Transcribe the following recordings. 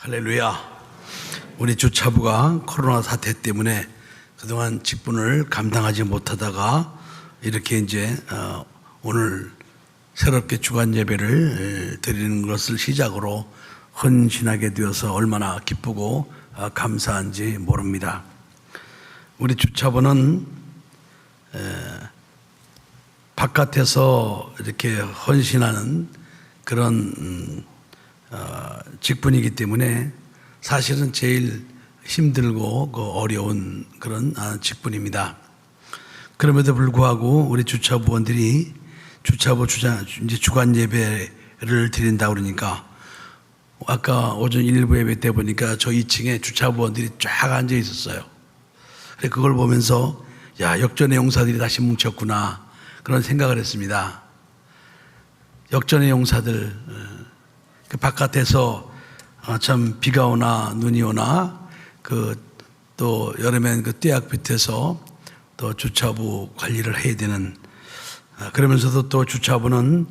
할렐루야. 우리 주차부가 코로나 사태 때문에 그동안 직분을 감당하지 못하다가 이렇게 이제 오늘 새롭게 주간 예배를 드리는 것을 시작으로 헌신하게 되어서 얼마나 기쁘고 감사한지 모릅니다. 우리 주차부는 바깥에서 이렇게 헌신하는 그런 직분이기 때문에 사실은 제일 힘들고 어려운 그런 직분입니다. 그럼에도 불구하고 우리 주차부원들이 주차부 이제 주간 예배를 드린다 그러니까 아까 오전 1부 예배 때 보니까 저 2층에 주차부원들이 쫙 앉아 있었어요. 그걸 보면서 야, 역전의 용사들이 다시 뭉쳤구나 그런 생각을 했습니다. 역전의 용사들 그 바깥에서 참 비가 오나 눈이 오나 또 여름엔 그 떼약 밑에서 또 주차부 관리를 해야 되는 그러면서도 또 주차부는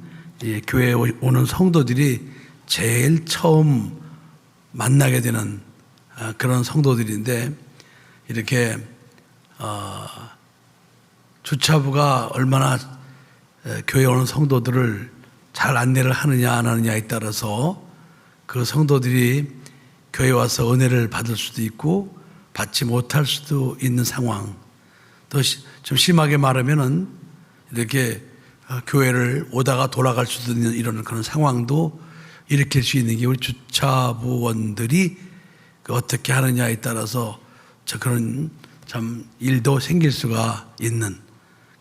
교회에 오는 성도들이 제일 처음 만나게 되는 그런 성도들인데 이렇게 주차부가 얼마나 교회에 오는 성도들을 잘 안내를 하느냐 안 하느냐에 따라서 그 성도들이 교회에 와서 은혜를 받을 수도 있고 받지 못할 수도 있는 상황, 또 좀 심하게 말하면은 이렇게 교회를 오다가 돌아갈 수도 있는 이런 그런 상황도 일으킬 수 있는 게 우리 주차부원들이 어떻게 하느냐에 따라서 그런 참 일도 생길 수가 있는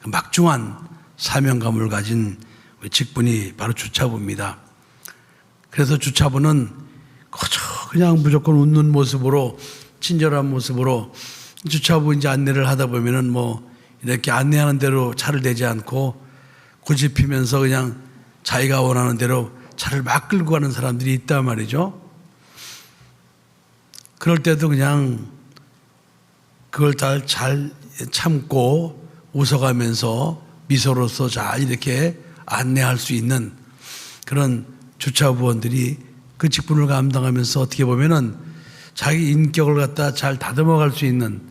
막중한 사명감을 가진 직분이 바로 주차부입니다. 그래서 주차부는 그냥 무조건 웃는 모습으로 친절한 모습으로 주차부 이제 안내를 하다 보면은 뭐 이렇게 안내하는 대로 차를 대지 않고 고집피면서 그냥 자기가 원하는 대로 차를 막 끌고 가는 사람들이 있단 말이죠. 그럴 때도 그냥 그걸 잘 참고 웃어가면서 미소로서 잘 이렇게 안내할 수 있는 그런 주차부원들이 그 직분을 감당하면서 어떻게 보면은 자기 인격을 갖다 잘 다듬어 갈 수 있는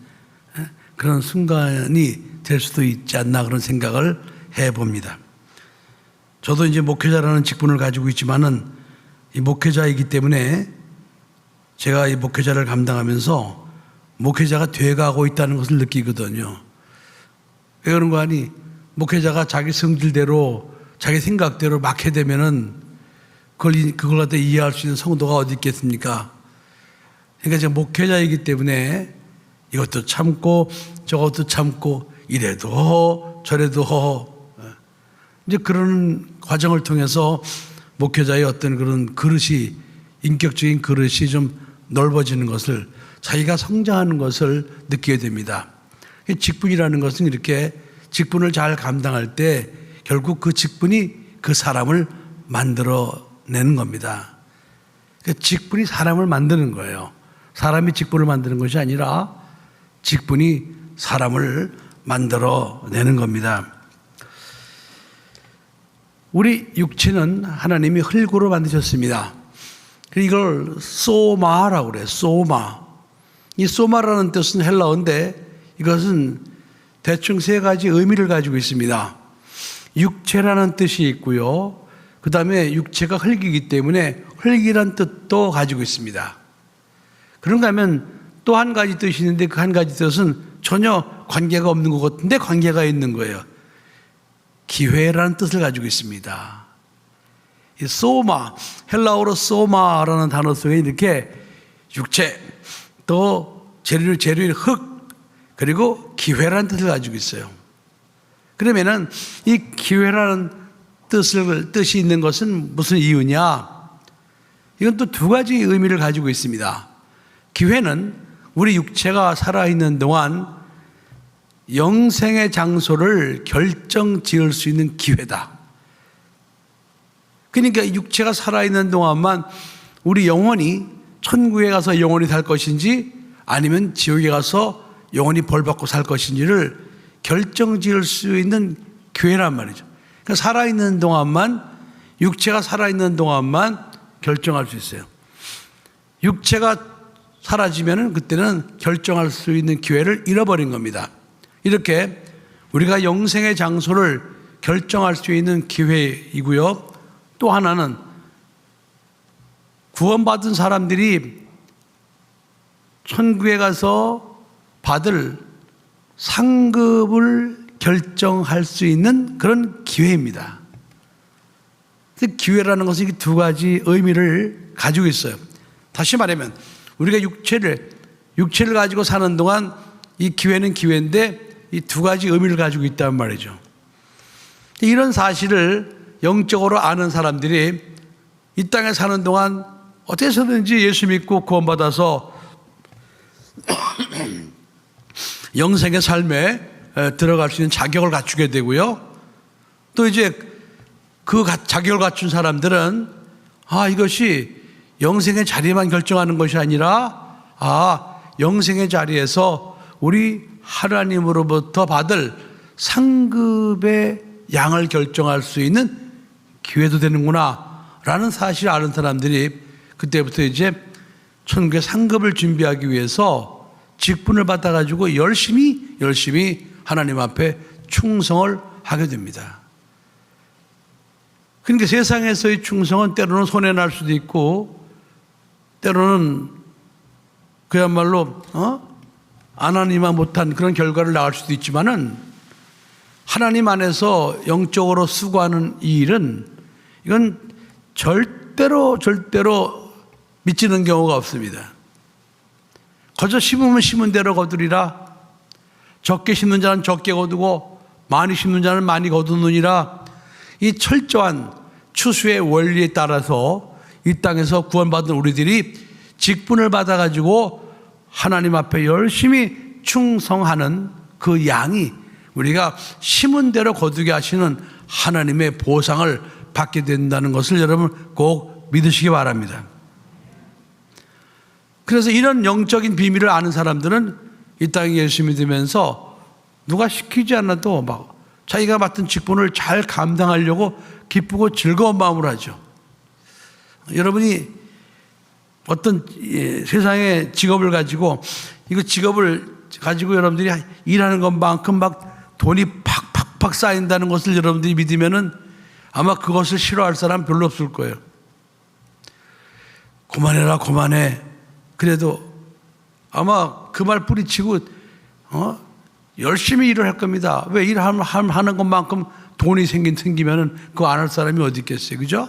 그런 순간이 될 수도 있지 않나 그런 생각을 해 봅니다. 저도 이제 목회자라는 직분을 가지고 있지만은 이 목회자이기 때문에 제가 이 목회자를 감당하면서 목회자가 돼가고 있다는 것을 느끼거든요. 왜 그런 거 아니? 목회자가 자기 성질대로 자기 생각대로 막 해대면은 그걸 갖다 이해할 수 있는 성도가 어디 있겠습니까? 그러니까 제가 목회자이기 때문에 이것도 참고 저것도 참고 이래도 허허 저래도 허허 이제 그런 과정을 통해서 목회자의 어떤 그런 그릇이 인격적인 그릇이 좀 넓어지는 것을 자기가 성장하는 것을 느끼게 됩니다. 직분이라는 것은 이렇게 직분을 잘 감당할 때 결국 그 직분이 그 사람을 만들어내는 겁니다. 직분이 사람을 만드는 거예요. 사람이 직분을 만드는 것이 아니라 직분이 사람을 만들어내는 겁니다. 우리 육체는 하나님이 흙으로 만드셨습니다. 이걸 소마라고 그래요. 소마. 이 소마라는 뜻은 헬라어인데 이것은 대충 세 가지 의미를 가지고 있습니다. 육체라는 뜻이 있고요. 그 다음에 육체가 흙이기 때문에 흙이란 뜻도 가지고 있습니다. 그런가 하면 또 한 가지 뜻이 있는데 그 한 가지 뜻은 전혀 관계가 없는 것 같은데 관계가 있는 거예요. 기회라는 뜻을 가지고 있습니다. 이 소마, 헬라어로 소마라는 단어 속에 이렇게 육체, 또 재료인 흙, 그리고 기회라는 뜻을 가지고 있어요. 그러면은 이 기회라는 뜻이 있는 것은 무슨 이유냐? 이건 또 두 가지 의미를 가지고 있습니다. 기회는 우리 육체가 살아있는 동안 영생의 장소를 결정 지을 수 있는 기회다. 그러니까 육체가 살아있는 동안만 우리 영혼이 천국에 가서 영원히 살 것인지 아니면 지옥에 가서 영원히 벌받고 살 것인지를 결정 지을 수 있는 기회란 말이죠. 그러니까 살아있는 동안만, 육체가 살아있는 동안만 결정할 수 있어요. 육체가 사라지면 그때는 결정할 수 있는 기회를 잃어버린 겁니다. 이렇게 우리가 영생의 장소를 결정할 수 있는 기회이고요. 또 하나는 구원받은 사람들이 천국에 가서 받을 상급을 결정할 수 있는 그런 기회입니다. 기회라는 것은 두 가지 의미를 가지고 있어요. 다시 말하면 우리가 육체를 가지고 사는 동안 이 기회는 기회인데 이 두 가지 의미를 가지고 있단 말이죠. 이런 사실을 영적으로 아는 사람들이 이 땅에 사는 동안 어떻게 해서든지 예수 믿고 구원받아서 영생의 삶에 들어갈 수 있는 자격을 갖추게 되고요. 또 이제 그 자격을 갖춘 사람들은 이것이 영생의 자리만 결정하는 것이 아니라 영생의 자리에서 우리 하나님으로부터 받을 상급의 양을 결정할 수 있는 기회도 되는구나 라는 사실을 아는 사람들이 그때부터 이제 천국의 상급을 준비하기 위해서 직분을 받아가지고 열심히 하나님 앞에 충성을 하게 됩니다. 그러니까 세상에서의 충성은 때로는 손해날 수도 있고 때로는 그야말로 하나님만 못한 그런 결과를 낳을 수도 있지만은 하나님 안에서 영적으로 수고하는 이 일은 이건 절대로 미치는 경우가 없습니다. 거저 심으면 심은 대로 거두리라. 적게 심는 자는 적게 거두고 많이 심는 자는 많이 거두느니라. 이 철저한 추수의 원리에 따라서 이 땅에서 구원받은 우리들이 직분을 받아가지고 하나님 앞에 열심히 충성하는 그 양이 우리가 심은 대로 거두게 하시는 하나님의 보상을 받게 된다는 것을 여러분 꼭 믿으시기 바랍니다. 그래서 이런 영적인 비밀을 아는 사람들은 이 땅에 예수 믿으면서 누가 시키지 않아도 막 자기가 맡은 직분을 잘 감당하려고 기쁘고 즐거운 마음으로 하죠. 여러분이 어떤 세상의 직업을 가지고 이거 직업을 가지고 여러분들이 일하는 것만큼 막 돈이 팍팍팍 쌓인다는 것을 여러분들이 믿으면은 아마 그것을 싫어할 사람 별로 없을 거예요. 그만해. 그래도 아마 그 말 뿌리치고 열심히 일을 할 겁니다. 왜 일하는 것만큼 돈이 생기면은 그거 안 할 사람이 어디 있겠어요, 그죠?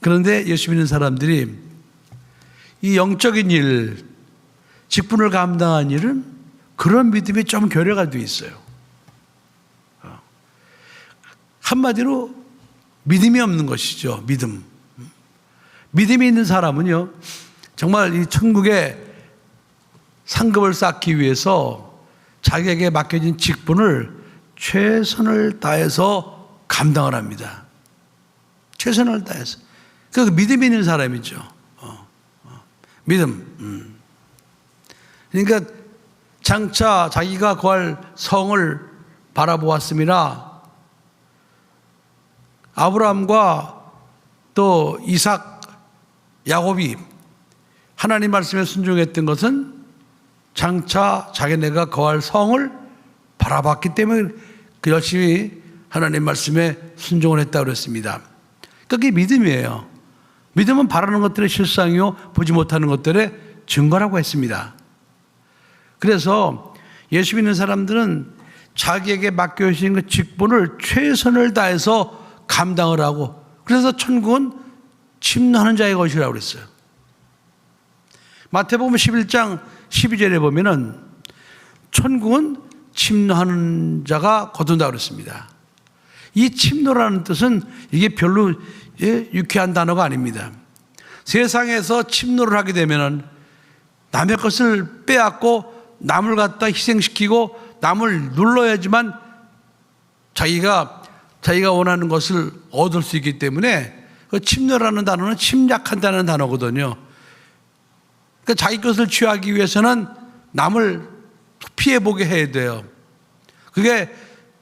그런데 예수 믿는 사람들이 이 영적인 일, 직분을 감당한 일은 그런 믿음이 좀 결여가 되어 있어요. 한마디로 믿음이 없는 것이죠. 믿음이 있는 사람은요, 정말 이 천국의 상급을 쌓기 위해서 자기에게 맡겨진 직분을 최선을 다해서 감당을 합니다. 최선을 다해서. 그 믿음이 있는 사람이죠. 믿음. 그러니까 장차 자기가 거할 성을 바라보았습니다. 아브라함과 또 이삭, 야곱이 하나님 말씀에 순종했던 것은 장차 자기네가 거할 성을 바라봤기 때문에 그 열심히 하나님 말씀에 순종을 했다고 그랬습니다. 그게 믿음이에요. 믿음은 바라는 것들의 실상이요 보지 못하는 것들의 증거라고 했습니다. 그래서 예수 믿는 사람들은 자기에게 맡겨주신 그 직분을 최선을 다해서 감당을 하고, 그래서 천국은 침노하는 자의 것이라고 그랬어요. 마태복음 11장 12절에 보면은 천국은 침노하는 자가 거둔다고 그랬습니다. 이 침노라는 뜻은 이게 별로 유쾌한 단어가 아닙니다. 세상에서 침노를 하게 되면은 남의 것을 빼앗고 남을 갖다 희생시키고 남을 눌러야지만 자기가 원하는 것을 얻을 수 있기 때문에 그 침노라는 단어는 침략한다는 단어거든요. 그러니까 자기 것을 취하기 위해서는 남을 피해보게 해야 돼요. 그게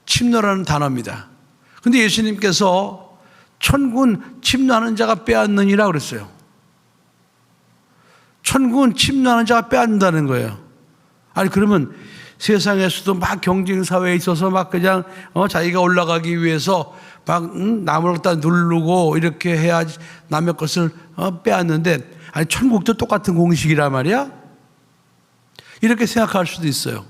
침노라는 단어입니다. 그런데 예수님께서 천국은 침노하는 자가 빼앗느니라 그랬어요. 천국은 침노하는 자가 빼앗는다는 거예요. 아니 그러면 세상에서도 막 경쟁 사회에 있어서 막 그냥 자기가 올라가기 위해서 막 남을 갖다 누르고 이렇게 해야지 남의 것을 빼앗는데, 아니 천국도 똑같은 공식이란 말이야? 이렇게 생각할 수도 있어요.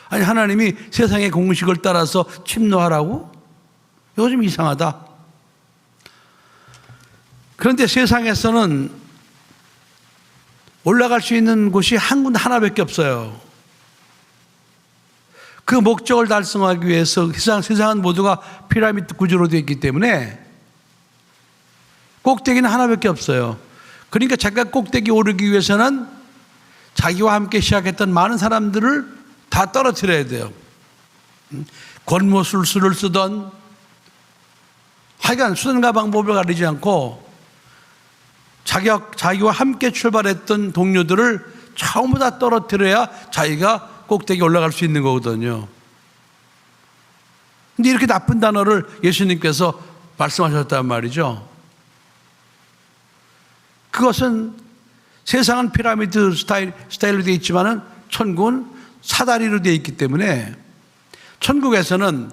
아니 하나님이 세상의 공식을 따라서 침노하라고? 이거 좀 이상하다. 그런데 세상에서는 올라갈 수 있는 곳이 한 군데 하나밖에 없어요. 그 목적을 달성하기 위해서 세상은 모두가 피라미드 구조로 되어 있기 때문에 꼭대기는 하나밖에 없어요. 그러니까 자기가 꼭대기 오르기 위해서는 자기와 함께 시작했던 많은 사람들을 다 떨어뜨려야 돼요. 권모술수를 쓰던, 하여간 수단과 방법을 가리지 않고 자기와 함께 출발했던 동료들을 전부 다 떨어뜨려야 자기가 꼭대기 올라갈 수 있는 거거든요. 근데 이렇게 나쁜 단어를 예수님께서 말씀하셨단 말이죠. 그것은 세상은 피라미드 스타일로 되어 있지만은 천국은 사다리로 되어 있기 때문에 천국에서는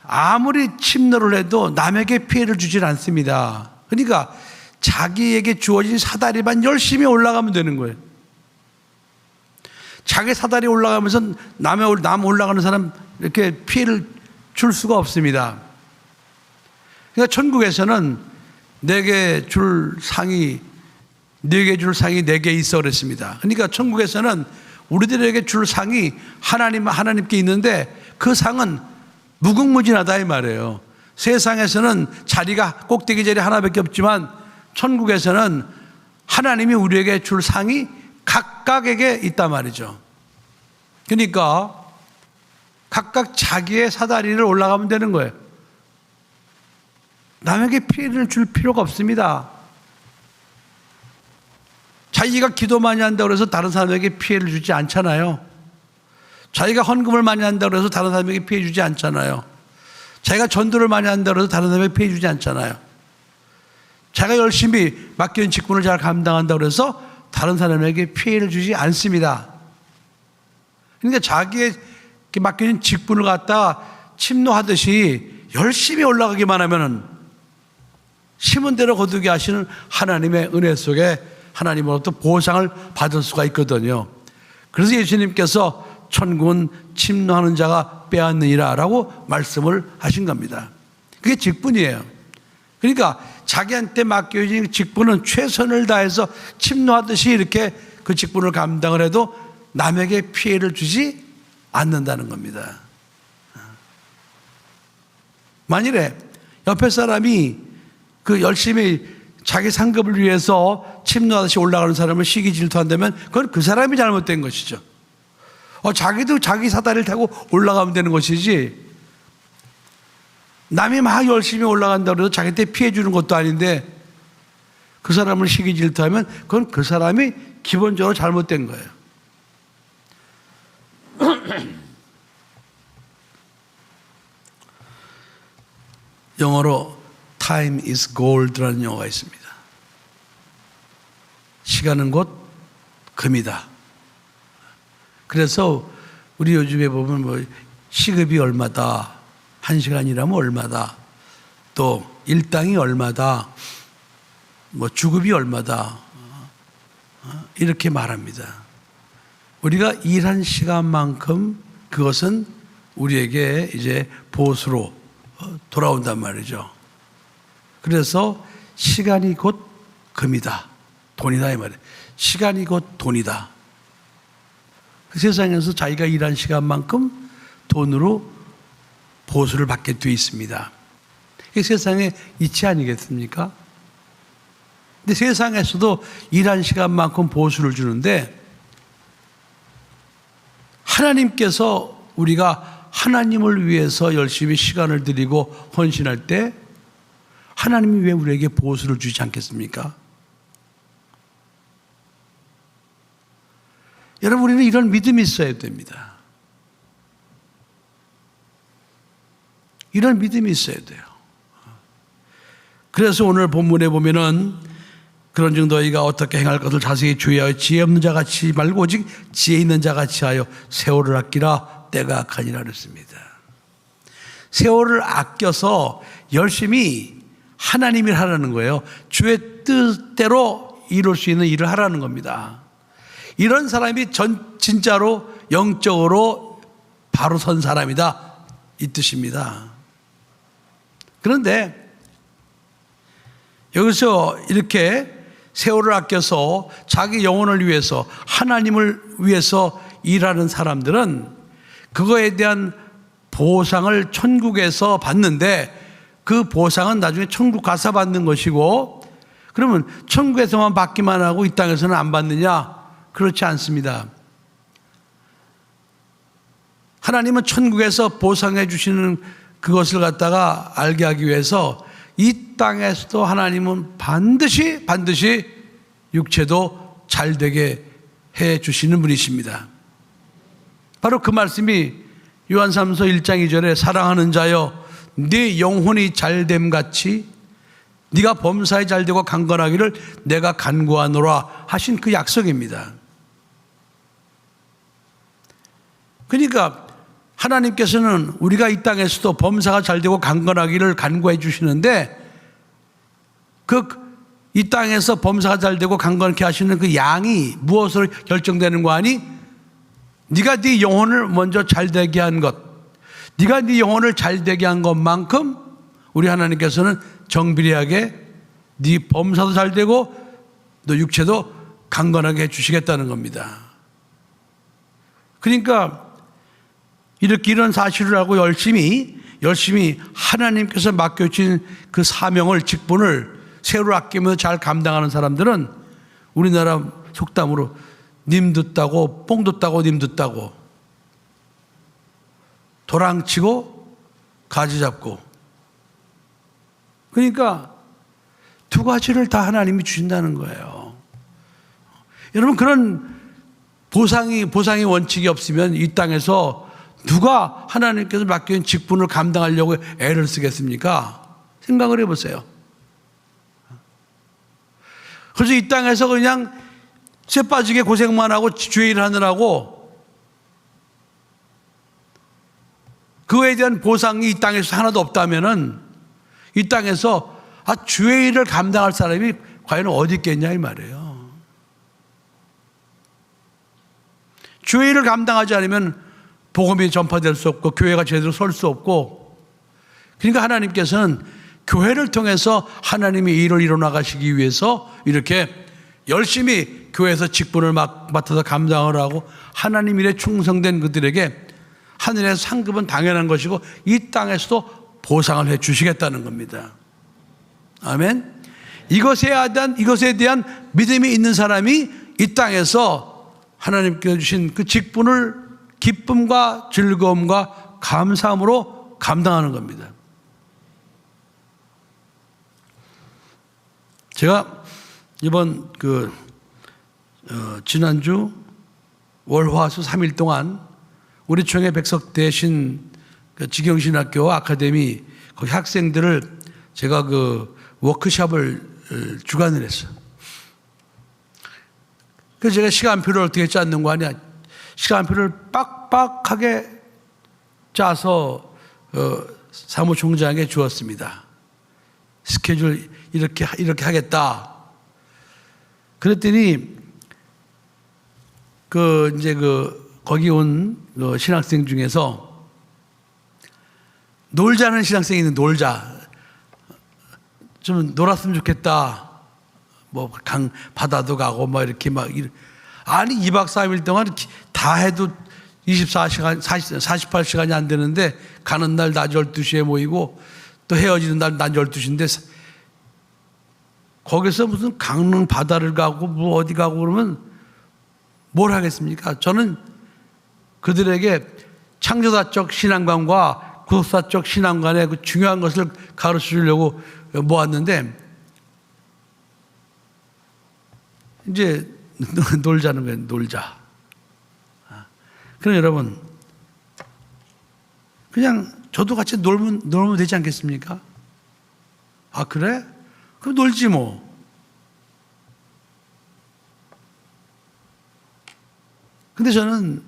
아무리 침노를 해도 남에게 피해를 주질 않습니다. 그러니까 자기에게 주어진 사다리만 열심히 올라가면 되는 거예요. 자기 사다리 올라가면서 남 올라가는 사람 이렇게 피해를 줄 수가 없습니다. 그러니까 천국에서는 내게 줄 상이 내게 있어 그랬습니다. 그러니까 천국에서는 우리들에게 줄 상이 하나님께 있는데 그 상은 무궁무진하다 이 말이에요. 세상에서는 자리가 꼭대기 자리 하나밖에 없지만 천국에서는 하나님이 우리에게 줄 상이 각각에게 있단 말이죠. 그러니까 각각 자기의 사다리를 올라가면 되는 거예요. 남에게 피해를 줄 필요가 없습니다. 자기가 기도 많이 한다고 해서 다른 사람에게 피해를 주지 않잖아요. 자기가 헌금을 많이 한다고 해서 다른 사람에게 피해 주지 않잖아요. 자기가 전도를 많이 한다고 해서 다른 사람에게 피해 주지 않잖아요. 자기가 열심히 맡겨진 직분을 잘 감당한다고 해서 다른 사람에게 피해를 주지 않습니다. 그러니까 자기의 맡겨진 직분을 갖다가 침노하듯이 열심히 올라가기만 하면은 심은 대로 거두게 하시는 하나님의 은혜 속에 하나님으로부터 보상을 받을 수가 있거든요. 그래서 예수님께서 천국은 침노하는 자가 빼앗느니라 라고 말씀을 하신 겁니다. 그게 직분이에요. 그러니까 자기한테 맡겨진 직분은 최선을 다해서 침노하듯이 이렇게 그 직분을 감당을 해도 남에게 피해를 주지 않는다는 겁니다. 만일에 옆에 사람이 그 열심히 자기 상급을 위해서 침노하듯이 올라가는 사람을 시기 질투한다면 그건 그 사람이 잘못된 것이죠. 자기도 자기 사다리를 타고 올라가면 되는 것이지, 남이 막 열심히 올라간다고 해서 자기한테 피해 주는 것도 아닌데 그 사람을 시기 질투하면 그건 그 사람이 기본적으로 잘못된 거예요. 영어로 Time is gold라는 영어가 있습니다. 시간은 곧 금이다. 그래서 우리 요즘에 보면 뭐 시급이 얼마다, 1시간이라면 얼마다, 또 일당이 얼마다, 뭐 주급이 얼마다, 이렇게 말합니다. 우리가 일한 시간만큼 그것은 우리에게 이제 보수로 돌아온단 말이죠. 그래서 시간이 곧 금이다, 돈이다 이 말이에요. 시간이 곧 돈이다. 그 세상에서 자기가 일한 시간만큼 돈으로 보수를 받게 되어 있습니다. 이게 세상의 이치 아니겠습니까? 근데 세상에서도 일한 시간만큼 보수를 주는데 하나님께서 우리가 하나님을 위해서 열심히 시간을 들이고 헌신할 때 하나님이 왜 우리에게 보수를 주지 않겠습니까? 여러분, 우리는 이런 믿음이 있어야 됩니다. 이런 믿음이 있어야 돼요. 그래서 오늘 본문에 보면은 그런즉 너희가 어떻게 행할 것을 자세히 주의하여 지혜 없는 자 같이 말고 오직 지혜 있는 자 같이 하여 세월을 아끼라 때가 악하니라 그랬습니다. 세월을 아껴서 열심히 하나님 일 하라는 거예요. 주의 뜻대로 이룰 수 있는 일을 하라는 겁니다. 이런 사람이 진짜로 영적으로 바로 선 사람이다 이 뜻입니다. 그런데 여기서 이렇게 세월을 아껴서 자기 영혼을 위해서 하나님을 위해서 일하는 사람들은 그거에 대한 보상을 천국에서 받는데 그 보상은 나중에 천국 가서 받는 것이고, 그러면 천국에서만 받기만 하고 이 땅에서는 안 받느냐? 그렇지 않습니다. 하나님은 천국에서 보상해 주시는 그것을 갖다가 알게 하기 위해서 이 땅에서도 하나님은 반드시 육체도 잘 되게 해 주시는 분이십니다. 바로 그 말씀이 요한삼서 1장 2절에 사랑하는 자여 네 영혼이 잘됨 같이 네가 범사에 잘되고 강건하기를 내가 간구하노라 하신 그 약속입니다. 그러니까 하나님께서는 우리가 이 땅에서도 범사가 잘되고 강건하기를 간구해 주시는데 이 땅에서 범사가 잘되고 강건케 하시는 그 양이 무엇으로 결정되는 거 아니? 네가 네 영혼을 먼저 잘되게 한 것, 네가 네 영혼을 잘되게 한 것만큼 우리 하나님께서는 정비리하게 네 범사도 잘되고 너 육체도 강건하게 해주시겠다는 겁니다. 그러니까 이런 사실을 알고 열심히 하나님께서 맡겨주신 그 사명을, 직분을 새로 아끼면서 잘 감당하는 사람들은 우리나라 속담으로 님 듣다고 뽕 듣다고 님 듣다고 도랑치고 가지 잡고, 그러니까 두 가지를 다 하나님이 주신다는 거예요. 여러분, 그런 보상이 원칙이 없으면 이 땅에서 누가 하나님께서 맡겨진 직분을 감당하려고 애를 쓰겠습니까? 생각을 해보세요. 그래서 이 땅에서 그냥 쇠 빠지게 고생만 하고 주의 일 하느라고 그거에 대한 보상이 이 땅에서 하나도 없다면은 이 땅에서 주의 일을 감당할 사람이 과연 어디 있겠냐 이 말이에요. 주의 일을 감당하지 않으면 복음이 전파될 수 없고 교회가 제대로 설 수 없고, 그러니까 하나님께서는 교회를 통해서 하나님의 일을 이뤄나가시기 위해서 이렇게 열심히 교회에서 직분을 맡아서 감당을 하고 하나님 일에 충성된 그들에게 하늘의 상급은 당연한 것이고 이 땅에서도 보상을 해 주시겠다는 겁니다. 아멘. 이것에 대한 믿음이 있는 사람이 이 땅에서 하나님께서 주신 그 직분을 기쁨과 즐거움과 감사함으로 감당하는 겁니다. 제가 이번 지난주 월화수 3일 동안 우리 총회 백석 대신 직영신학교 아카데미 거기 학생들을 제가 워크숍을 주관을 했어요. 그래서 제가 시간표를 어떻게 짰는 거 아니야? 시간표를 빡빡하게 짜서 사무총장에게 주었습니다. 스케줄 이렇게 하겠다. 그랬더니 거기 온 신학생 중에서 놀자는 신학생이 있는 놀자. 좀 놀았으면 좋겠다. 바다도 가고 아니 2박 3일 동안 다 해도 24시간 48시간이 안 되는데 가는 날 낮 12시에 모이고 또 헤어지는 날 낮 12시인데 거기서 무슨 강릉 바다를 가고 어디 가고 그러면 뭘 하겠습니까? 저는 그들에게 창조사적 신앙관과 구속사적 신앙관의 그 중요한 것을 가르쳐 주려고 모았는데 이제 놀자는 거예요. 놀자. 그럼 여러분 그냥 저도 같이 놀면 되지 않겠습니까? 그래? 그럼 놀지 뭐. 근데 저는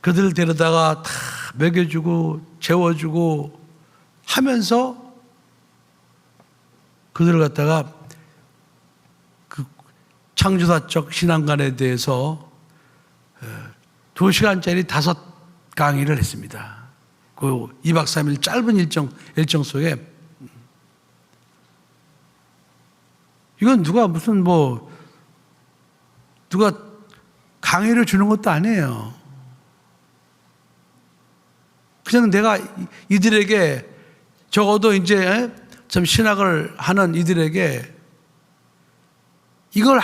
그들 데려다가 다 먹여주고 재워주고 하면서 그들을 갖다가 그 창조사적 신앙관에 대해서 2시간짜리 5강의를 했습니다. 그 2박 3일 짧은 일정 속에 이건 누가 강의를 주는 것도 아니에요. 그냥 내가 이들에게 적어도 이제 좀 신학을 하는 이들에게 이걸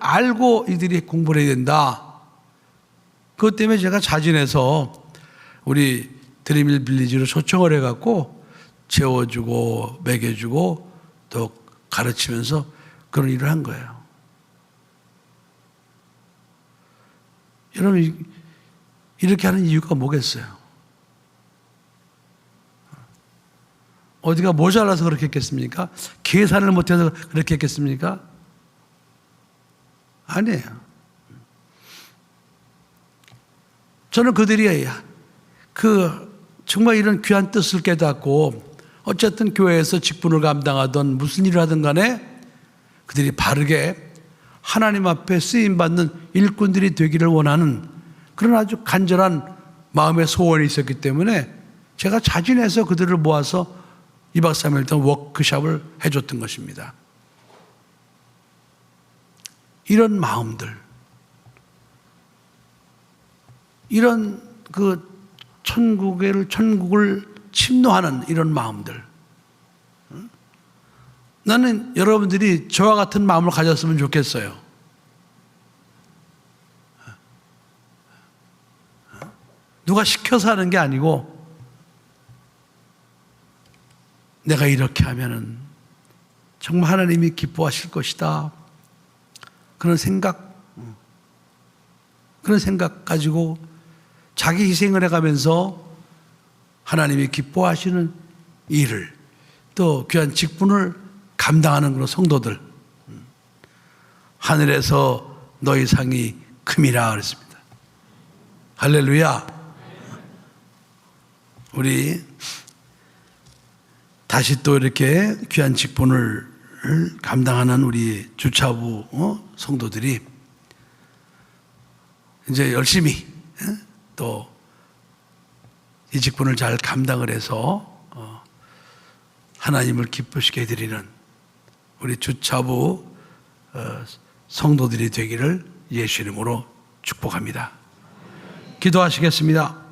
알고 이들이 공부를 해야 된다. 그것 때문에 제가 자진해서 우리 드림힐 빌리지로 초청을 해갖고 재워주고 먹여주고 또 가르치면서 그런 일을 한 거예요. 여러분, 이렇게 하는 이유가 뭐겠어요? 어디가 모자라서 그렇게 했겠습니까? 계산을 못해서 그렇게 했겠습니까? 아니에요. 저는 그들이 정말 이런 귀한 뜻을 깨닫고 어쨌든 교회에서 직분을 감당하던 무슨 일을 하든 간에 그들이 바르게 하나님 앞에 쓰임받는 일꾼들이 되기를 원하는 그런 아주 간절한 마음의 소원이 있었기 때문에 제가 자진해서 그들을 모아서 2박 3일 동안 워크숍을 해줬던 것입니다. 이런 마음들, 이런 천국을 침노하는 이런 마음들, 나는 여러분들이 저와 같은 마음을 가졌으면 좋겠어요. 누가 시켜서 하는 게 아니고 내가 이렇게 하면은 정말 하나님이 기뻐하실 것이다. 그런 생각 가지고 자기 희생을 해가면서 하나님이 기뻐하시는 일을 또 귀한 직분을 감당하는 그런 성도들, 하늘에서 너희 상이 큼이라 그랬습니다. 할렐루야. 우리 다시 또 이렇게 귀한 직분을 감당하는 우리 주차부 성도들이 이제 열심히 또 이 직분을 잘 감당을 해서 하나님을 기쁘시게 해드리는 우리 주차부 성도들이 되기를 예수 이름으로 축복합니다. 기도하시겠습니다.